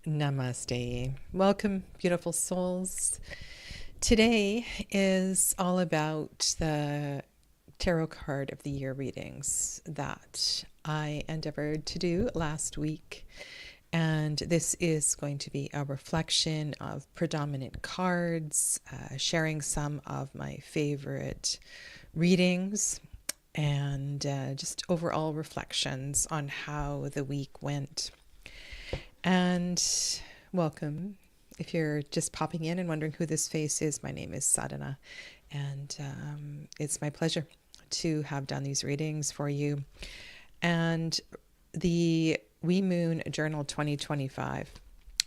Namaste. Welcome, beautiful souls. Today is all about the tarot card of the year readings that I endeavored to do last week. And this is going to be a reflection of predominant cards, sharing some of my favorite readings, and just overall reflections on how the week went. And welcome. If you're just popping in and wondering who this face is, my name is Sadhana, and it's my pleasure to have done these readings for you. And the Wee Moon Journal 2025,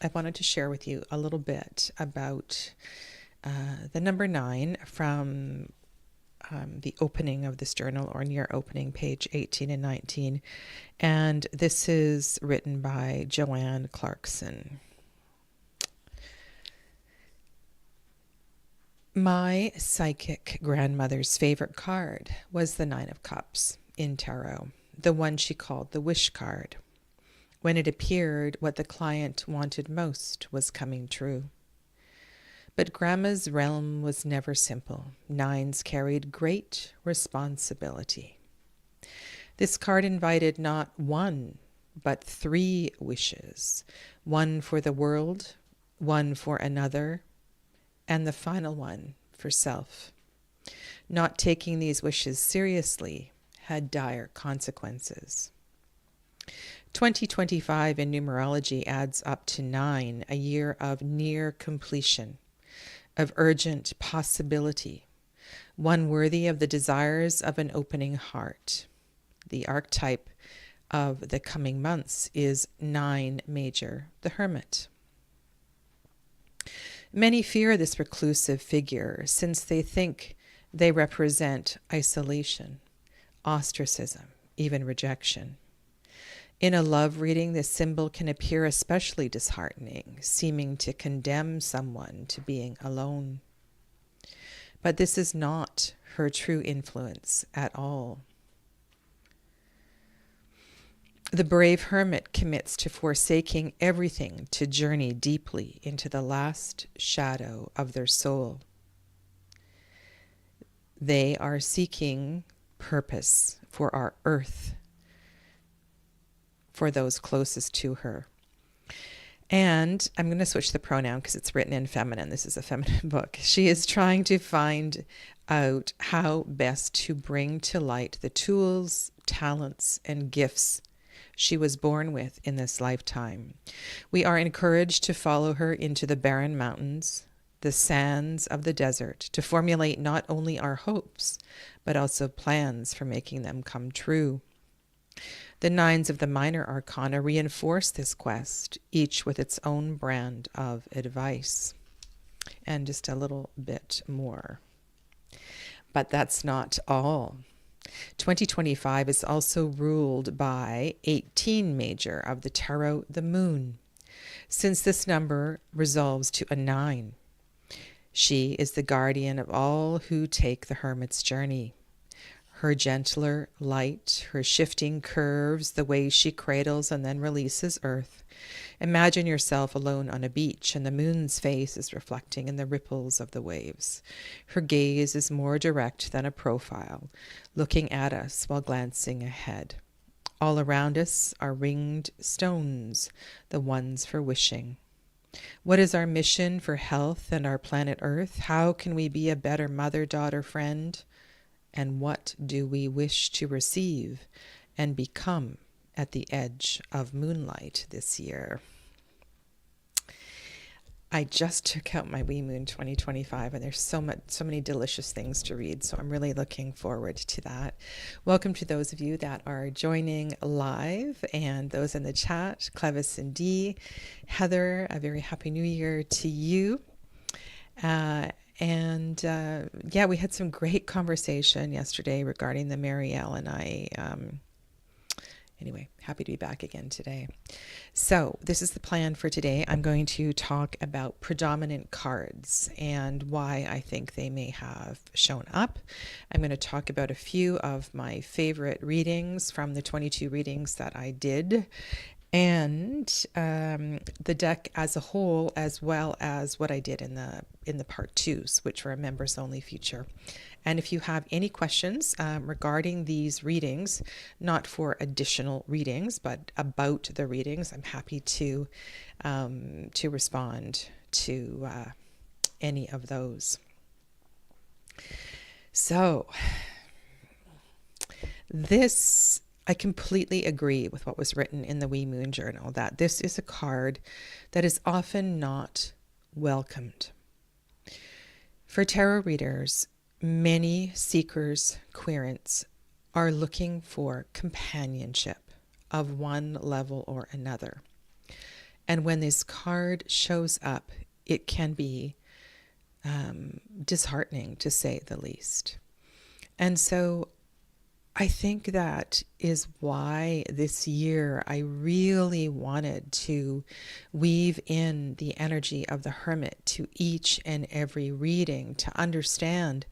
I wanted to share with you a little bit about the number 9 from the opening of this journal, or near opening, page 18 and 19. And this is written by Joanne Clarkson. My psychic grandmother's favorite card was the 9 of Cups in tarot, the one she called the wish card. When it appeared, what the client wanted most was coming true. But Grandma's realm was never simple. 9s carried great responsibility. This card invited not one, but 3 wishes. One for the world, one for another, and the final one for self. Not taking these wishes seriously had dire consequences. 2025 in numerology adds up to 9, a year of near completion, of urgent possibility, one worthy of the desires of an opening heart. The archetype of the coming months is 9 major, the Hermit. Many fear this reclusive figure since they think they represent isolation, ostracism, even rejection. In a love reading, this symbol can appear especially disheartening, seeming to condemn someone to being alone. But this is not her true influence at all. The brave hermit commits to forsaking everything to journey deeply into the last shadow of their soul. They are seeking purpose for our earth, for those closest to her. And I'm going to switch the pronoun because it's written in feminine. This is a feminine book. She is trying to find out how best to bring to light the tools, talents, and gifts she was born with in this lifetime. We are encouraged to follow her into the barren mountains, the sands of the desert, to formulate not only our hopes, but also plans for making them come true. The 9s of the minor arcana reinforce this quest, each with its own brand of advice. And just a little bit more. But that's not all. 2025 is also ruled by 18 major of the tarot, the moon. Since this number resolves to a 9, she is the guardian of all who take the hermit's journey. Her gentler light, her shifting curves, the way she cradles and then releases earth. Imagine yourself alone on a beach and the moon's face is reflecting in the ripples of the waves. Her gaze is more direct than a profile, looking at us while glancing ahead. All around us are ringed stones, the ones for wishing. What is our mission for health and our planet Earth? How can we be a better mother, daughter, friend? And what do we wish to receive and become at the edge of moonlight this year? I just took out my Wee Moon 2025, and there's so many delicious things to read, so I'm really looking forward to that. Welcome to those of you that are joining live, and those in the chat, Clevis and Dee. Heather, a very happy new year to you. Yeah, we had some great conversation yesterday regarding the Marielle, and I, anyway, happy to be back again today. So this is the plan for today. I'm going to talk about predominant cards and why I think they may have shown up. I'm going to talk about a few of my favorite readings from the 22 readings that I did. and the deck as a whole, as well as what I did in the part twos, which were a members only feature. And if you have any questions regarding these readings, not for additional readings, but about the readings, I'm happy to respond to any of those. So this, I completely agree with what was written in the Wee Moon Journal, that this is a card that is often not welcomed. For tarot readers, many seekers, querents, are looking for companionship of one level or another. And when this card shows up, it can be disheartening, to say the least. And so I think that is why this year I really wanted to weave in the energy of the Hermit to each and every reading, to understand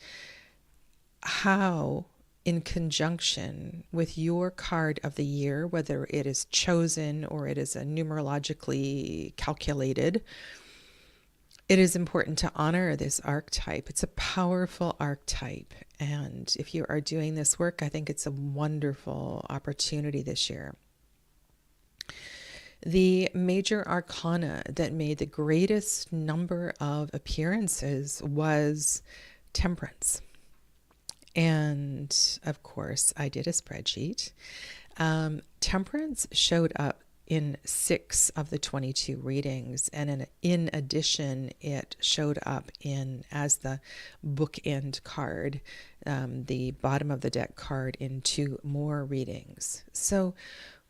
how, in conjunction with your card of the year, whether it is chosen or it is a numerologically calculated, it is important to honor this archetype. It's a powerful archetype. And if you are doing this work, I think it's a wonderful opportunity this year. The major arcana that made the greatest number of appearances was Temperance. And of course, I did a spreadsheet. Temperance showed up in 6 of the 22 readings, and in addition, it showed up as the bookend card, the bottom of the deck card, in 2 more readings. So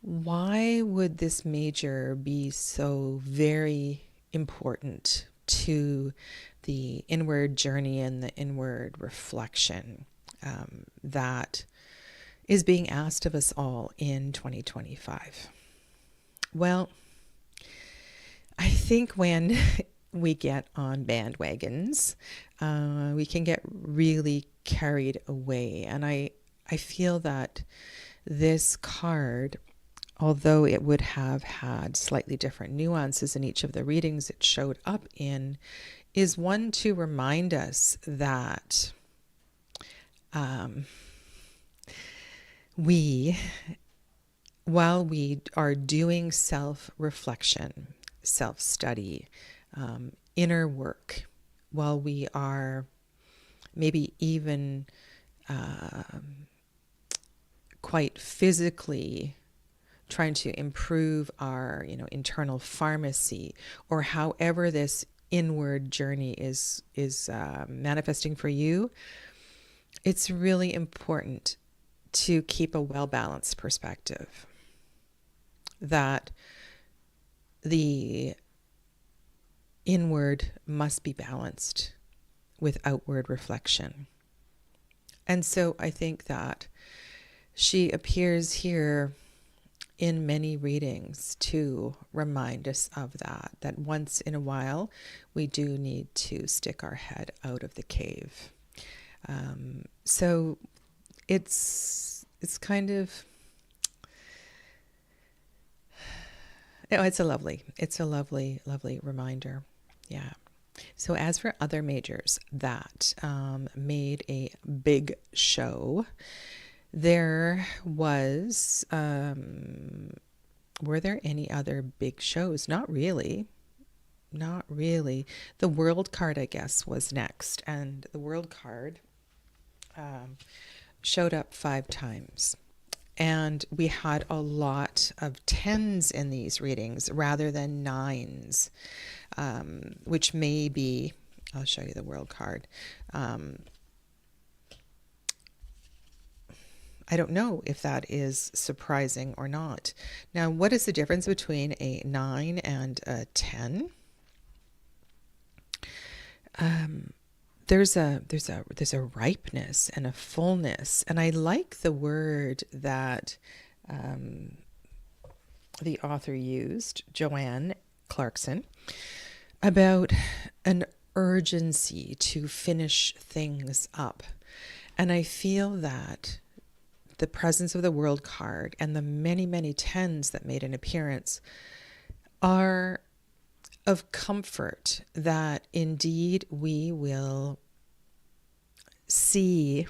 why would this major be so very important to the inward journey and the inward reflection that is being asked of us all in 2025? Well, I think when we get on bandwagons, we can get really carried away. And I feel that this card, although it would have had slightly different nuances in each of the readings it showed up in, is one to remind us that while we are doing self-reflection, self-study, inner work, while we are maybe even quite physically trying to improve our, internal pharmacy, or however this inward journey is manifesting for you, it's really important to keep a well-balanced perspective, that the inward must be balanced with outward reflection. And so I think that she appears here in many readings to remind us of that once in a while we do need to stick our head out of the cave. So it's kind of, it's a lovely reminder. Yeah. So as for other majors that made a big show, there was, were there any other big shows? Not really. The World card, I guess, was next. And the World card showed up 5 times. And we had a lot of 10s in these readings rather than 9s, which may be, I'll show you the World card. I don't know if that is surprising or not. Now, what is the difference between a 9 and a 10? There's a ripeness and a fullness, and I like the word that the author used, Joanne Clarkson, about an urgency to finish things up. And I feel that the presence of the World card and the many, many tens that made an appearance are of comfort that indeed we will see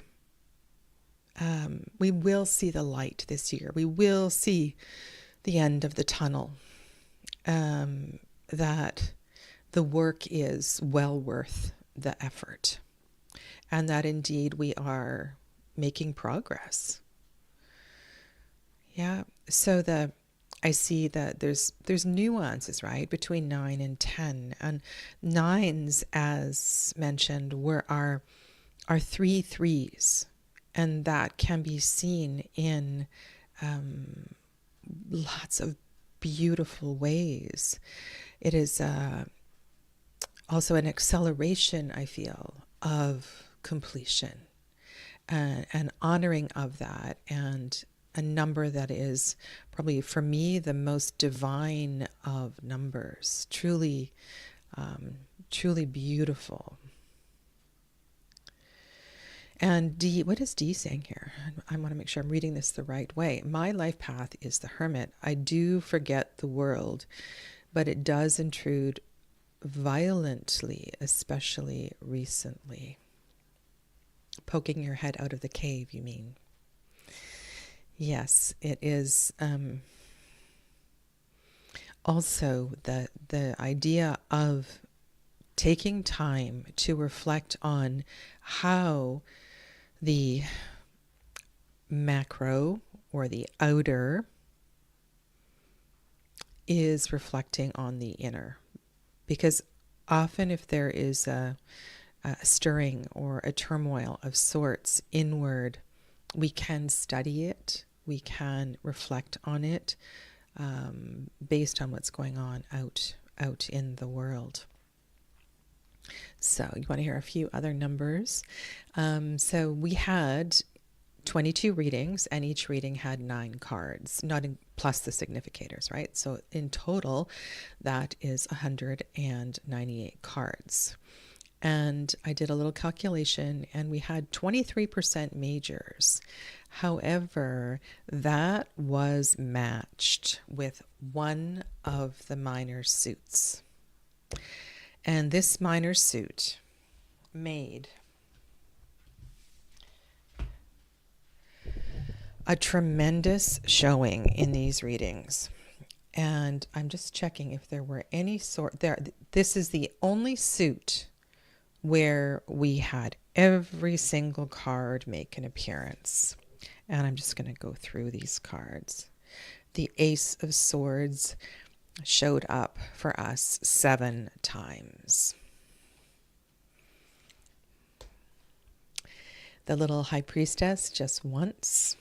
the light this year. We will see the end of the tunnel. That the work is well worth the effort, and that indeed we are making progress. Yeah. So I see that there's nuances, right, between 9 and 10, and 9s, as mentioned, were our 3 threes, and that can be seen in lots of beautiful ways. It is also an acceleration, I feel, of completion, an honoring of that, and a number that is probably, for me, the most divine of numbers. Truly, truly beautiful. And D, what is D saying here? I want to make sure I'm reading this the right way. My life path is the hermit. I do forget the world, but it does intrude violently, especially recently. Poking your head out of the cave, you mean? Yes, it is. Also, the idea of taking time to reflect on how the macro or the outer is reflecting on the inner. Because often if there is a stirring or a turmoil of sorts inward, we can study it, we can reflect on it based on what's going on out in the world. So you want to hear a few other numbers. So we had 22 readings, and each reading had 9 cards, plus the significators, right? So in total, that is 198 cards. And I did a little calculation, and we had 23% majors. However, that was matched with one of the minor suits. And this minor suit made a tremendous showing in these readings. And I'm just checking if there were any sort there. This is the only suit where we had every single card make an appearance. And I'm just going to go through these cards. The Ace of Swords showed up for us 7 times. The little High Priestess just once.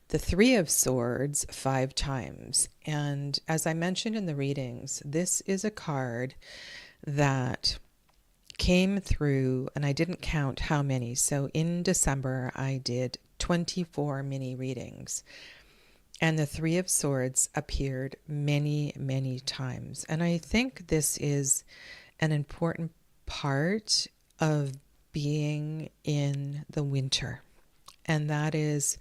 The 3 of Swords 5 times. And as I mentioned in the readings, this is a card that came through, and I didn't count how many. So in December, I did 24 mini readings. And the 3 of Swords appeared many, many times. And I think this is an important part of being in the winter. And that is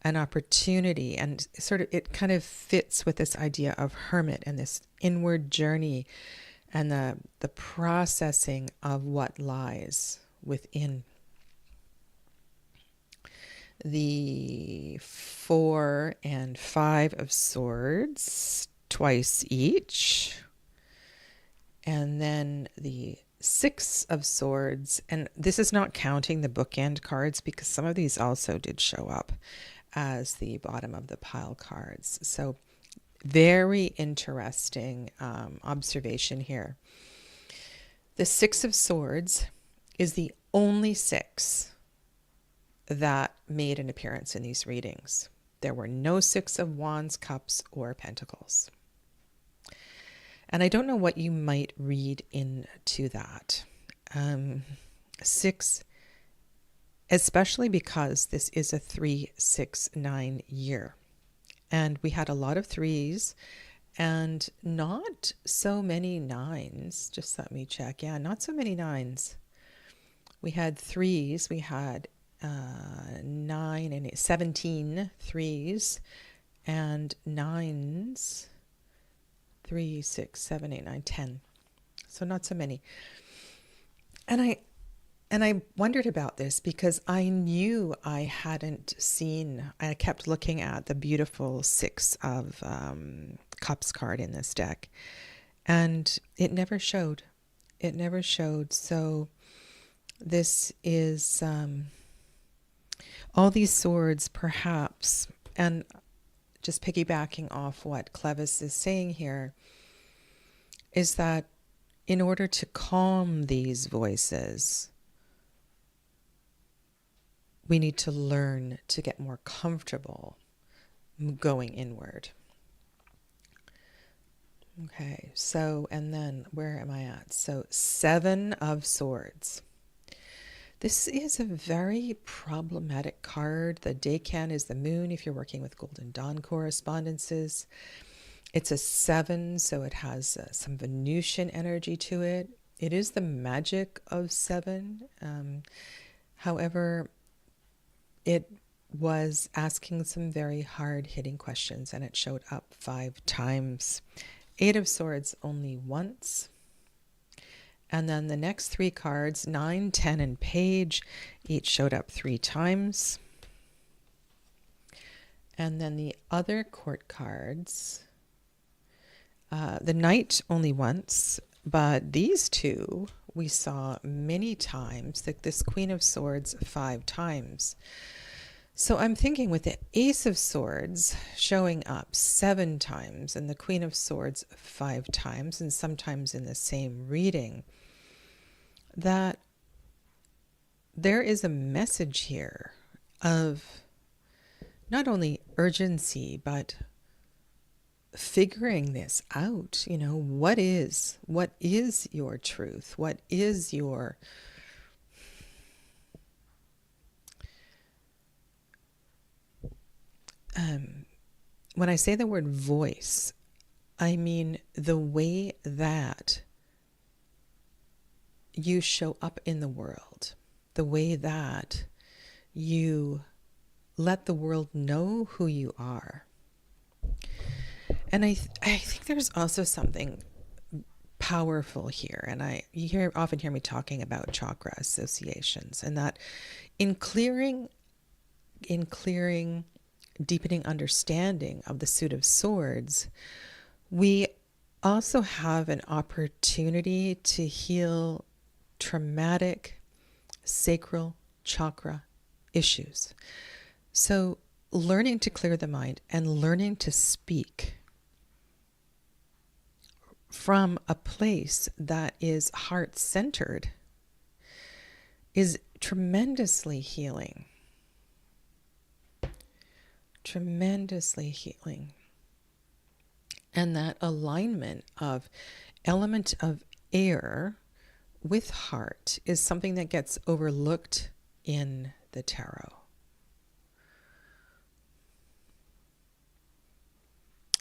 an opportunity, and sort of it kind of fits with this idea of hermit and this inward journey and the processing of what lies within. The 4 and 5 of Swords twice each, and then the 6 of Swords, and this is not counting the bookend cards because some of these also did show up as the bottom of the pile cards. So very interesting observation here. The 6 of Swords is the only 6 that made an appearance in these readings. There were no 6 of Wands, Cups, or Pentacles. And I don't know what you might read into that. 6, especially because this is a 3-6-9 year. And we had a lot of 3s and not so many 9s. Just let me check. Yeah, not so many 9s. We had 3s. We had 9 and 17 threes and nines, 3, 6, 7, 8, 9, 10. So not so many. And I wondered about this because I knew I hadn't seen, I kept looking at the beautiful 6 of Cups card in this deck, and it never showed. It never showed. So this is all these swords, perhaps, and just piggybacking off what Clevis is saying here, is that in order to calm these voices, we need to learn to get more comfortable going inward. Okay, so, and then where am I at? So 7 of Swords. This is a very problematic card. The Decan is the moon if you're working with Golden Dawn correspondences. It's a 7, so it has some Venusian energy to it. It is the magic of 7. However, it was asking some very hard-hitting questions, and it showed up 5 times. 8 of Swords only once. And then the next 3 cards, 9, 10, and Page, each showed up 3 times. And then the other court cards, the Knight only once, but these 2 we saw many times, like this Queen of Swords 5 times. So I'm thinking with the Ace of Swords showing up 7 times and the Queen of Swords 5 times, and sometimes in the same reading, that there is a message here of not only urgency, but figuring this out. You know, what is your truth? What is your when I say the word voice, I mean the way that you show up in the world, the way that you let the world know who you are. And I think there's also something powerful here, and you often hear me talking about chakra associations, and that in clearing, deepening understanding of the suit of swords, we also have an opportunity to heal traumatic sacral chakra issues. So learning to clear the mind and learning to speak from a place that is heart-centered is tremendously healing. Tremendously healing. And that alignment of element of air with heart is something that gets overlooked in the tarot.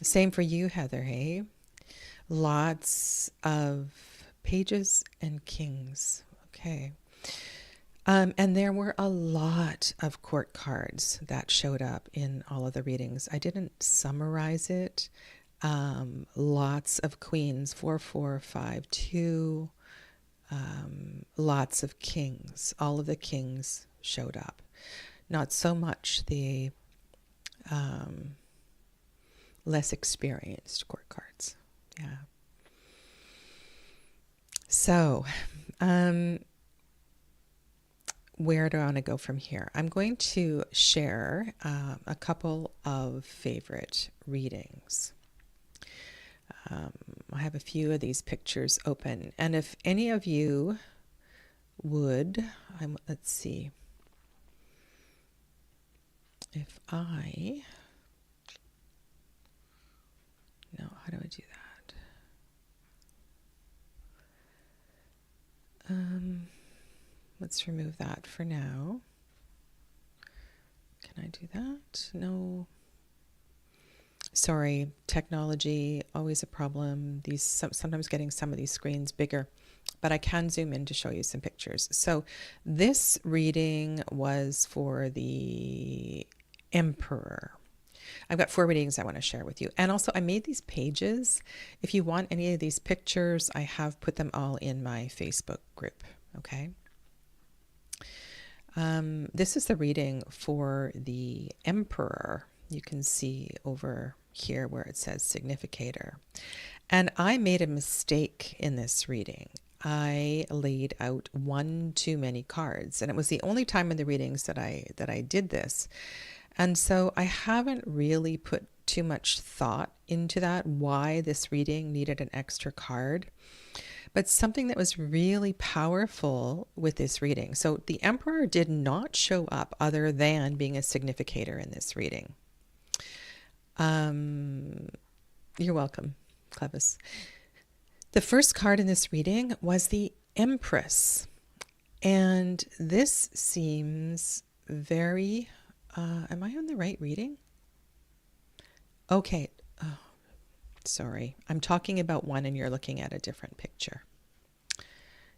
Same for you, Heather, hey? Lots of pages and kings. Okay. And there were a lot of court cards that showed up in all of the readings. I didn't summarize it. Lots of queens, 4, 4, 5, 2. Lots of kings. All of the kings showed up. Not so much the less experienced court cards. Yeah. So, where do I want to go from here? I'm going to share a couple of favorite readings. I have a few of these pictures open, and if any of you would, let's see, if I, no, how do I do that? Let's remove that for now. Can I do that? No. Sorry, technology, always a problem. Sometimes getting some of these screens bigger. but I can zoom in to show you some pictures. So this reading was for the Emperor. I've got 4 readings I want to share with you. And also I made these pages. If you want any of these pictures, I have put them all in my Facebook group. Okay. This is the reading for the Emperor. You can see over here where it says significator. And I made a mistake in this reading. I laid out one too many cards, and it was the only time in the readings that I did this. And so I haven't really put too much thought into that, why this reading needed an extra card. But something that was really powerful with this reading. So the Emperor did not show up other than being a significator in this reading. You're welcome, Clevis. The first card in this reading was the Empress. And this seems very... am I on the right reading? Okay. Oh, sorry. I'm talking about one and you're looking at a different picture.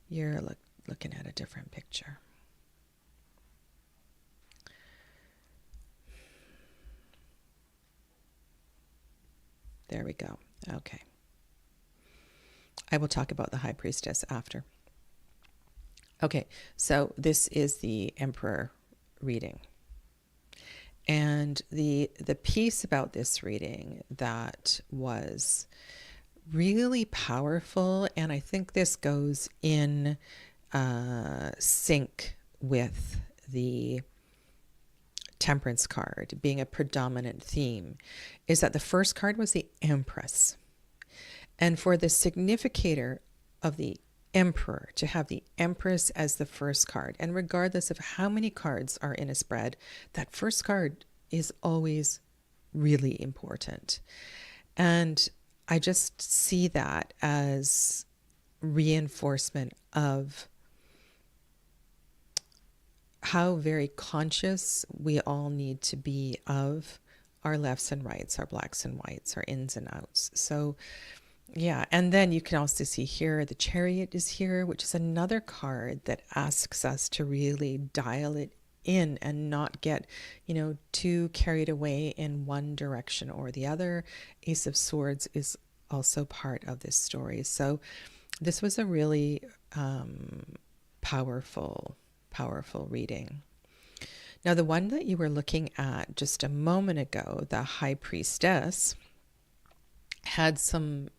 You're looking at a different picture. There we go. Okay. I will talk about the High Priestess after. Okay, so this is the Emperor reading. And the piece about this reading that was really powerful, and I think this goes in sync with the Temperance card being a predominant theme, is that the first card was the Empress. And for the significator of the Emperor to have the Empress as the first card, and regardless of how many cards are in a spread, that first card is always really important. And I just see that as reinforcement of how very conscious we all need to be of our lefts and rights, our blacks and whites, our ins and outs. So yeah, and then you can also see here the Chariot is here, which is another card that asks us to really dial it in and not get, too carried away in one direction or the other. Ace of Swords is also part of this story. So this was a really powerful reading. Now, the one that you were looking at just a moment ago, the High Priestess, had some...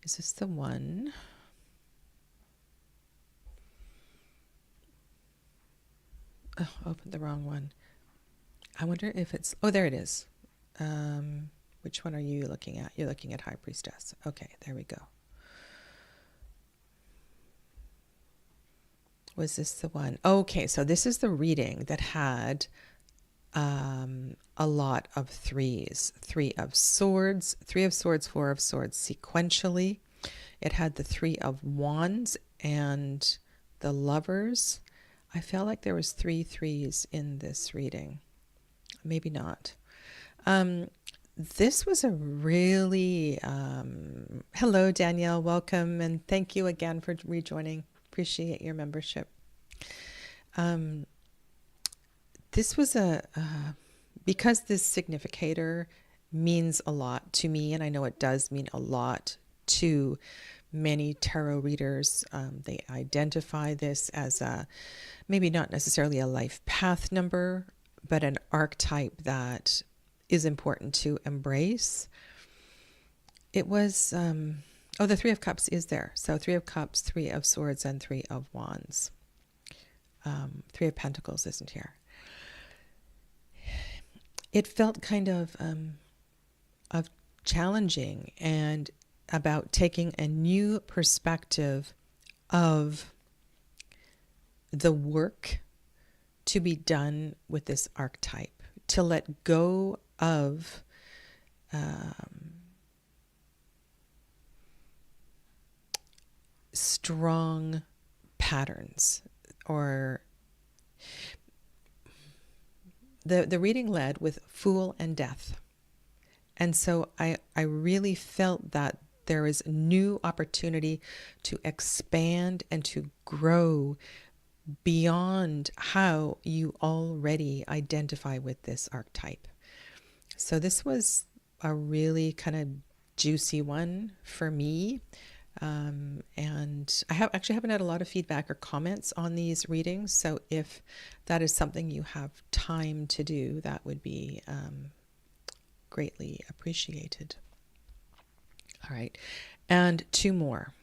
is this the one? Oh, opened the wrong one. I wonder if it's... Oh, there it is. Which one are you looking at? You're looking at High Priestess. Okay, there we go. Was this the one? Okay, so this is the reading that had a lot of threes. 3 of Swords, 3 of Swords, 4 of Swords sequentially. It had the 3 of Wands and the Lovers. I felt like there was 3 threes in this reading. Maybe not. This was a really... hello, Danielle. Welcome. And thank you again for rejoining. Appreciate your membership. This was because this significator means a lot to me, and I know it does mean a lot to many tarot readers. They identify this as maybe not necessarily a life path number, but an archetype that is important to embrace. It was, the 3 of Cups is there. So 3 of Cups, 3 of Swords, and 3 of Wands. 3 of Pentacles isn't here. It felt kind of challenging and about taking a new perspective of the work to be done with this archetype, to let go of strong patterns, or the reading led with Fool and Death. And so I really felt that there is new opportunity to expand and to grow beyond how you already identify with this archetype. So this was a really kind of juicy one for me. And I haven't had a lot of feedback or comments on these readings. So if that is something you have time to do, that would be greatly appreciated. All right. And two more.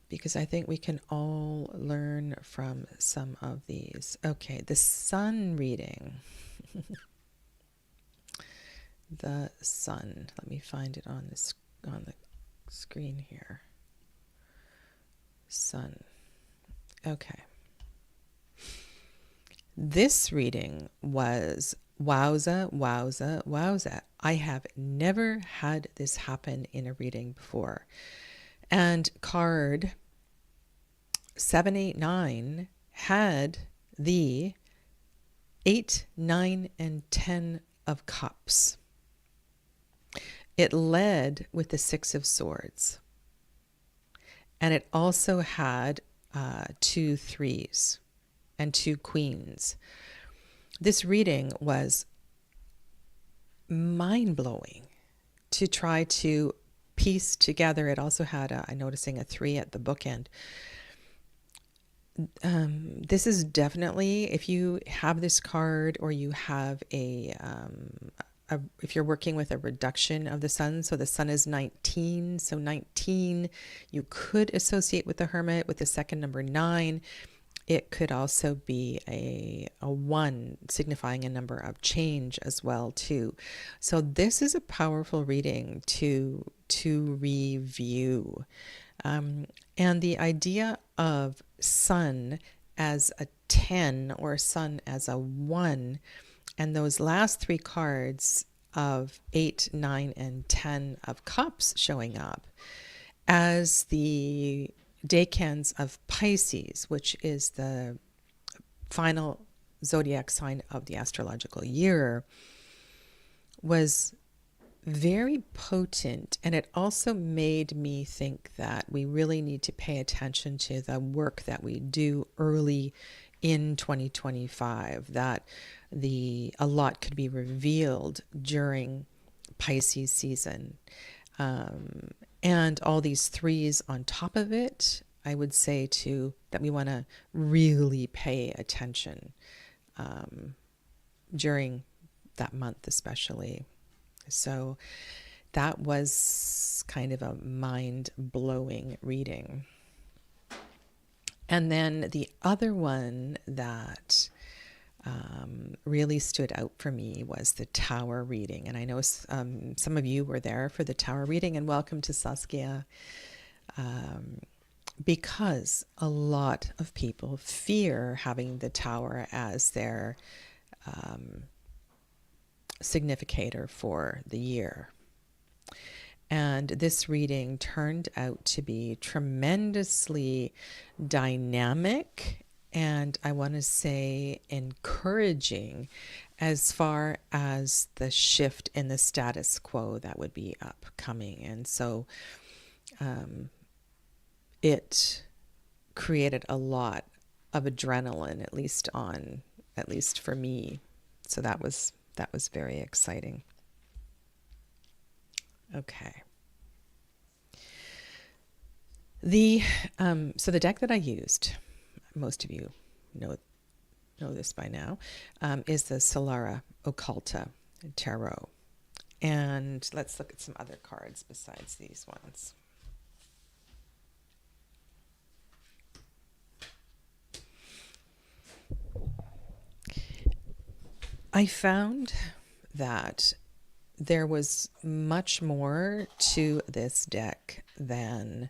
Because I think we can all learn from some of these. Okay, the sun reading. The sun. Let me find it on the screen here. Sun. Okay. This reading was wowza, wowza, wowza. I have never had this happen in a reading before. And card 789 had the 8, 9, and 10 of cups. It led with the 6 of swords. And it also had 2 threes and 2 queens. This reading was mind-blowing to try to piece together. It also had, I'm noticing a 3 at the bookend. This is definitely, if you have this card or you have if you're working with a reduction of the sun, so the sun is 19, so 19 you could associate with the hermit with the second number 9. It could also be a 1 signifying a number of change as well too. So this is a powerful reading to review. And the idea of sun as a 10 or sun as a 1, and those last 3 cards of 8, 9, and 10 of cups showing up as the decans of Pisces, which is the final zodiac sign of the astrological year, was very potent. And it also made me think that we really need to pay attention to the work that we do early in 2025, that a lot could be revealed during Pisces season. And all these 3s on top of it, I would say too that we want to really pay attention during that month especially. So that was kind of a mind-blowing reading. And then the other one that really stood out for me was the Tower reading. And I know some of you were there for the Tower reading, and welcome to Saskia. Because a lot of people fear having the Tower as their significator for the year. And this reading turned out to be tremendously dynamic and, I want to say, encouraging as far as the shift in the status quo that would be upcoming. And so it created a lot of adrenaline, at least for me. So that was very exciting. Okay. So the deck that I used, most of you know this by now, is the Solara Occulta Tarot. And let's look at some other cards besides these ones. I found that there was much more to this deck than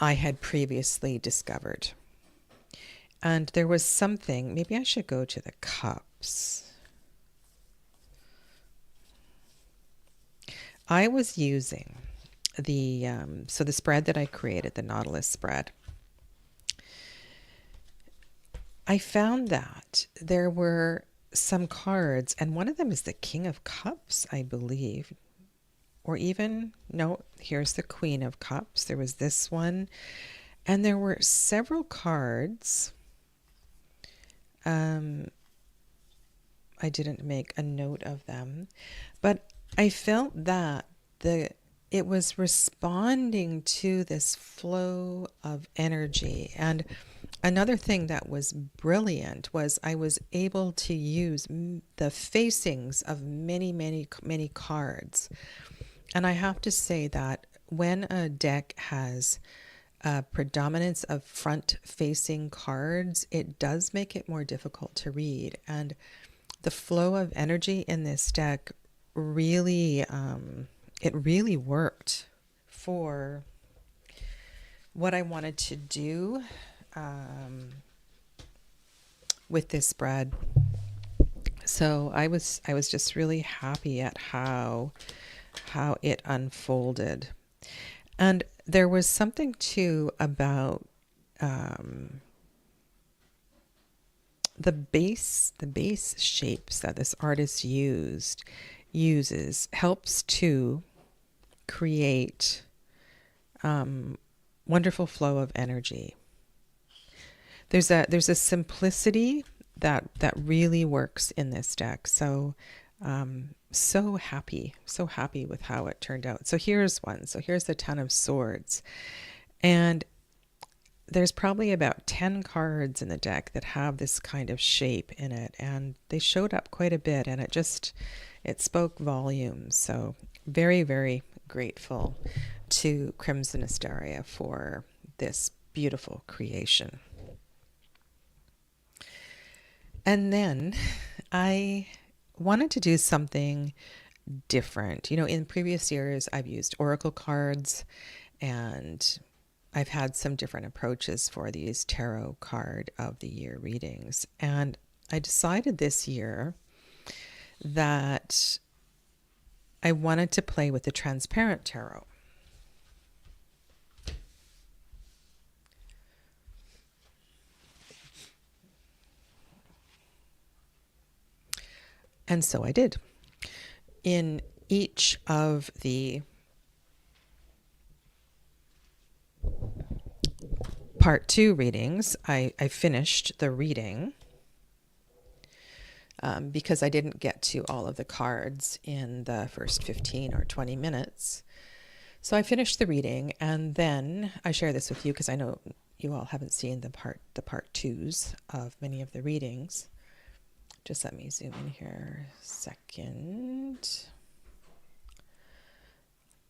I had previously discovered. And there was something, maybe I should go to the cups. I was using the spread that I created, the Nautilus spread. I found that But there were some cards, and one of them is the King of Cups, I believe. Or even, no, here's the Queen of Cups. There was this one. And there were several cards. I didn't make a note of them. But I felt that it was responding to this flow of energy. And another thing that was brilliant was I was able to use the facings of many, many, many cards. And I have to say that when a deck has a predominance of front-facing cards, it does make it more difficult to read. And the flow of energy in this deck really, it really worked for what I wanted to do with this spread. So I was just really happy at how it unfolded. And there was something too about the base shapes that this artist uses helps to create wonderful flow of energy. There's a simplicity that really works in this deck. So so happy with how it turned out. So here's one. So here's the Ten of Swords. And there's probably about 10 cards in the deck that have this kind of shape in it. And they showed up quite a bit, and it spoke volumes. So very, very grateful to Crimson Asteria for this beautiful creation. And then I wanted to do something different. You know, in previous years, I've used oracle cards, and I've had some different approaches for these tarot card of the year readings. And I decided this year that I wanted to play with the transparent tarot. And so I did. In each of the part 2 readings, I finished the reading because I didn't get to all of the cards in the first 15 or 20 minutes. So I finished the reading, and then I share this with you because I know you all haven't seen the part 2s of many of the readings. Just let me zoom in here a second.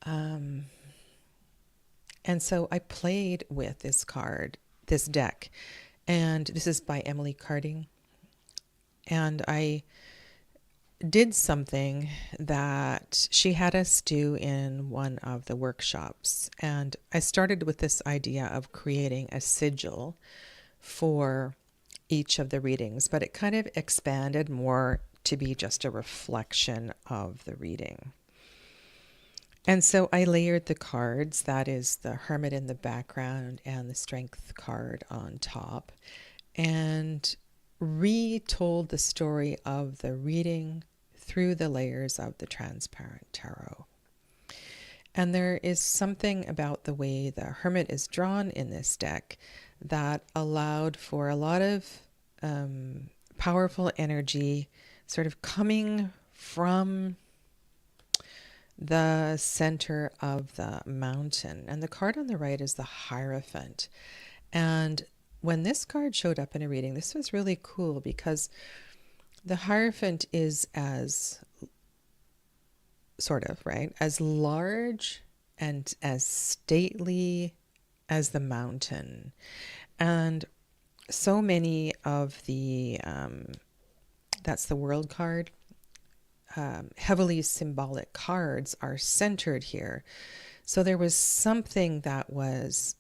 And so I played with this deck, and this is by Emily Carding. And I did something that she had us do in one of the workshops. And I started with this idea of creating a sigil for each of the readings, but it kind of expanded more to be just a reflection of the reading. And so I layered the cards. That is the Hermit in the background and the Strength card on top, and retold the story of the reading through the layers of the transparent tarot. And there is something about the way the Hermit is drawn in this deck that allowed for a lot of powerful energy sort of coming from the center of the mountain. And the card on the right is the Hierophant. And when this card showed up in a reading, this was really cool because the Hierophant is as large and as stately as the mountain. And so many of the, that's the World card, heavily symbolic cards are centered here. So there was something that was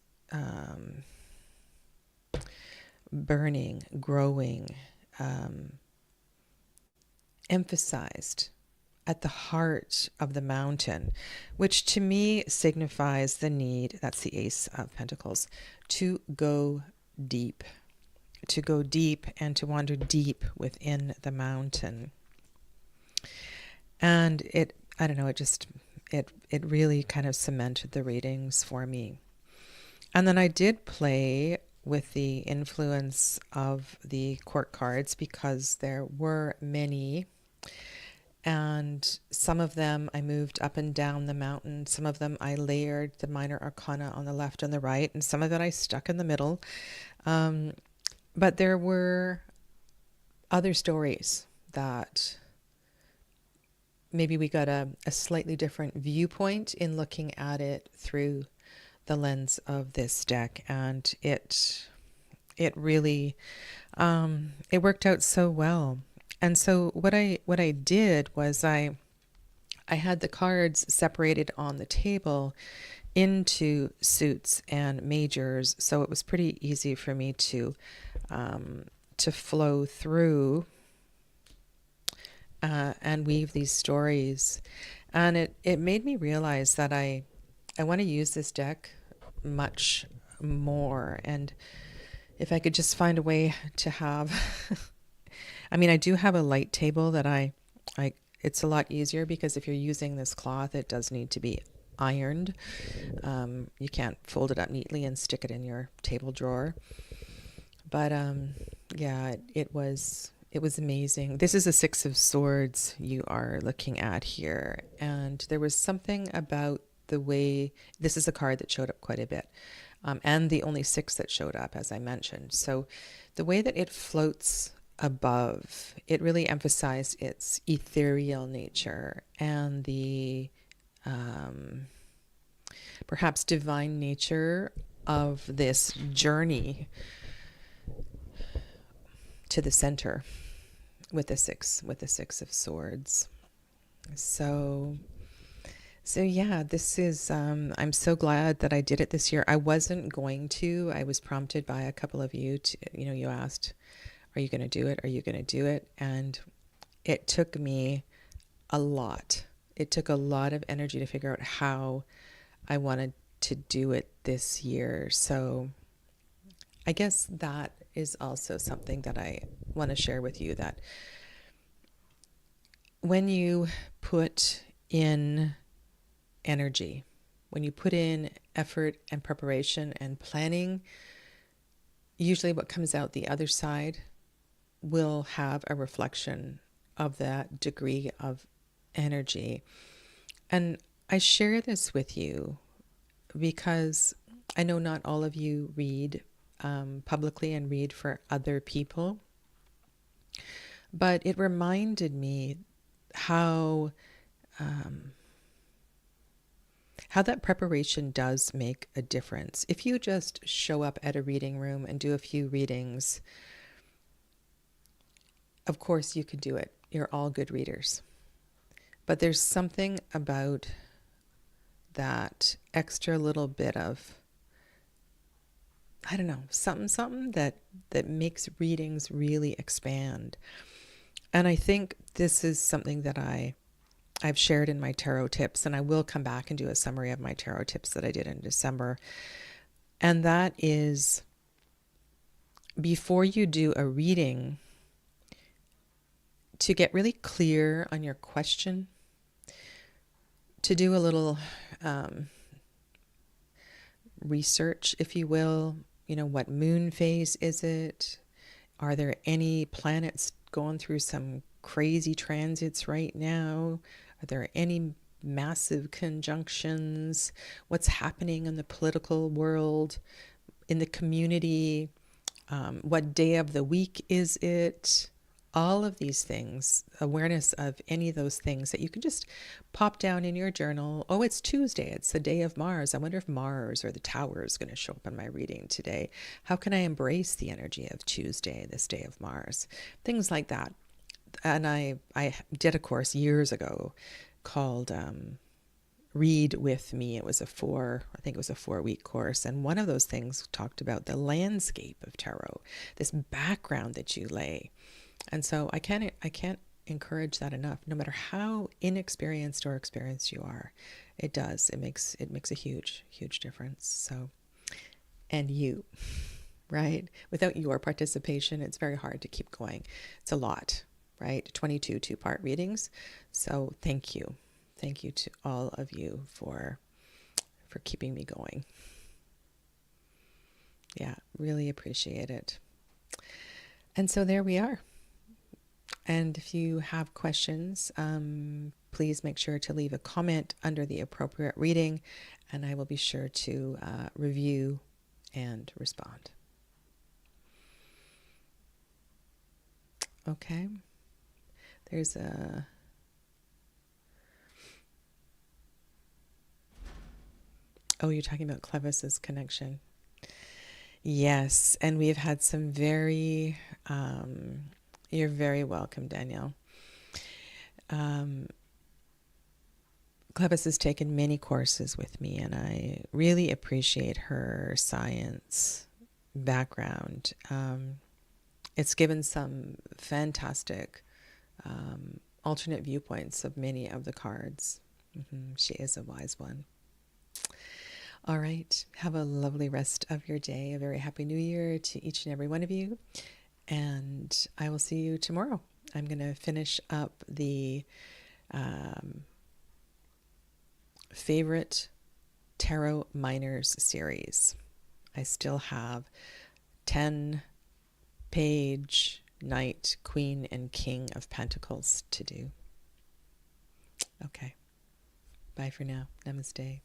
burning, growing, emphasized at the heart of the mountain, which to me signifies the need, that's the Ace of Pentacles, to go deep, to go deep and to wander deep within the mountain. And I don't know, it really kind of cemented the readings for me. And then I did play with the influence of the court cards because there were many. And some of them I moved up and down the mountain. Some of them I layered the minor arcana on the left and the right. And some of it I stuck in the middle. But there were other stories that maybe we got a slightly different viewpoint in looking at it through the lens of this deck. And it really, it worked out so well. And so what I did was I had the cards separated on the table into suits and majors, so it was pretty easy for me to flow through and weave these stories. And it made me realize that I want to use this deck much more. And if I could just find a way to have I mean, I do have a light table that it's a lot easier because if you're using this cloth, it does need to be ironed. You can't fold it up neatly and stick it in your table drawer. But yeah, it was amazing. This is a Six of Swords you are looking at here. And there was something about the way, this is a card that showed up quite a bit. And the only 6 that showed up, as I mentioned. So the way that it floats above, it really emphasized its ethereal nature and the perhaps divine nature of this journey to the center with the six of Swords. So yeah, this is I'm so glad that I did it this year. I wasn't going to. I was prompted by a couple of you to, you asked, are you going to do it? Are you going to do it? And it took me a lot. It took a lot of energy to figure out how I wanted to do it this year. So I guess that is also something that I want to share with you, that when you put in energy, when you put in effort and preparation and planning, usually what comes out the other side will have a reflection of that degree of energy. And I share this with you because I know not all of you read publicly and read for other people, but it reminded me how that preparation does make a difference. If you just show up at a reading room and do a few readings, of course you could do it. You're all good readers. But there's something about that extra little bit of, I don't know, something that makes readings really expand. And I think this is something that I've shared in my tarot tips, and I will come back and do a summary of my tarot tips that I did in December. And that is, before you do a reading, to get really clear on your question, to do a little research, if you will. What moon phase is it? Are there any planets going through some crazy transits right now? Are there any massive conjunctions? What's happening in the political world, in the community? What day of the week is it? All of these things, awareness of any of those things that you can just pop down in your journal. Oh, it's Tuesday. It's the day of Mars. I wonder if Mars or the Tower is going to show up in my reading today. How can I embrace the energy of Tuesday, this day of Mars? Things like that. And I did a course years ago called Read With Me. It was a 4-week course. And one of those things talked about the landscape of tarot, this background that you lay. And so I can't encourage that enough. No matter how inexperienced or experienced you are, it makes a huge difference. So, and you right? Without your participation, it's very hard to keep going. It's a lot, right? 22 two-part readings. So thank you. Thank you to all of you for keeping me going. Yeah, really appreciate it. And so there we are. And if you have questions, please make sure to leave a comment under the appropriate reading, and I will be sure to review and respond. Okay. There's a... Oh, you're talking about Clevis's connection. Yes, and we've had some very... you're very welcome, Danielle. Clevis has taken many courses with me, and I really appreciate her science background. It's given some fantastic alternate viewpoints of many of the cards. She is a wise one. All right. Have a lovely rest of your day. A very happy new year to each and every one of you. And I will see you tomorrow. I'm going to finish up the favorite Tarot Minors series. I still have 10-page Knight, Queen, and King of Pentacles to do. Okay. Bye for now. Namaste.